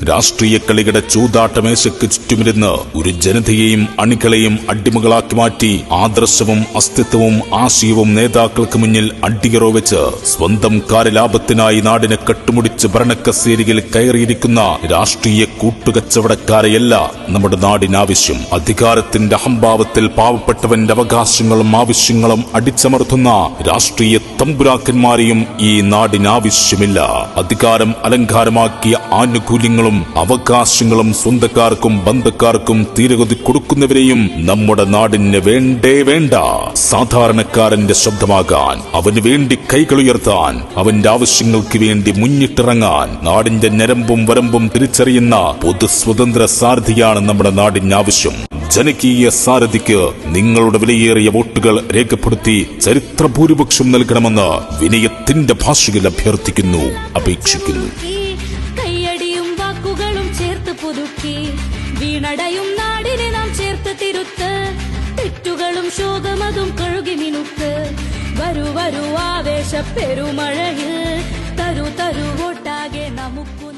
രാഷ്ട്രീയ കളിയുടെ ചൂതാട്ടമേശയ്ക്ക് ചുറ്റുമിരുന്ന് ഒരു ജനതയെയും അണികളെയും അടിമകളാക്കി മാറ്റി ആദർശവും അസ്തിത്വവും ആശയവും നേതാക്കൾക്ക് മുന്നിൽ അടിയറോ വെച്ച് സ്വന്തം കാര്യലാഭത്തിനായി നാടിനെ കെട്ടുമുടിച്ച് ഭരണക്കസേരയിൽ കയറിയിരിക്കുന്ന രാഷ്ട്രീയ കൂട്ടുകച്ചവടക്കാരെയല്ല നമ്മുടെ നാടിനാവശ്യം. അധികാരത്തിന്റെ അഹംഭാവത്തിൽ പാവപ്പെട്ടവന്റെ അവകാശങ്ങളും ആവശ്യങ്ങളും അടിച്ചമർത്തുന്ന രാഷ്ട്രീയ തമ്പുരാക്കന്മാരെയും ഈ നാടിനാവശ്യമില്ല. അധികാരം അലങ്കാരമാക്കിയ ആനുകൂല്യങ്ങളും അവകാശങ്ങളും സ്വന്തക്കാർക്കും ബന്ധക്കാർക്കും തീരഗതി കൊടുക്കുന്നവരെയും നമ്മുടെ നാടിന് വേണ്ടേ വേണ്ട. സാധാരണക്കാരന്റെ ശബ്ദമാകാൻ, അവന് വേണ്ടി കൈകളുയർത്താൻ, അവന്റെ ആവശ്യങ്ങൾക്ക് വേണ്ടി മുന്നിട്ടിറങ്ങാൻ നാടിന്റെ ഞരമ്പും വരമ്പും തിരിച്ചറിയുന്ന പൊതു സ്വതന്ത്ര സാരഥിയാണ് നമ്മുടെ നാടിന് ആവശ്യം. ജനകീയ സാരഥിക്ക് നിങ്ങളുടെ വിലയേറിയ വോട്ടുകൾ രേഖപ്പെടുത്തി ചരിത്ര ഭൂരിപക്ഷം നൽകണമെന്ന് വിനയത്തിന്റെ ഭാഷയിൽ അഭ്യർത്ഥിക്കുന്നു, അപേക്ഷിക്കുന്നു. കൈയടിയും വാക്കുകളും ചേർത്ത് പുതുക്കി വീണടയും നാടിനെ നാം ചേർത്ത് തിരുത്ത്, തെറ്റുകളും ശോകമതും കഴുകി മിനുക്ക്. വരൂ വരൂ ആവേശ പെരുമഴയിൽ തരു തരു വോട്ടാകെ നമുക്കു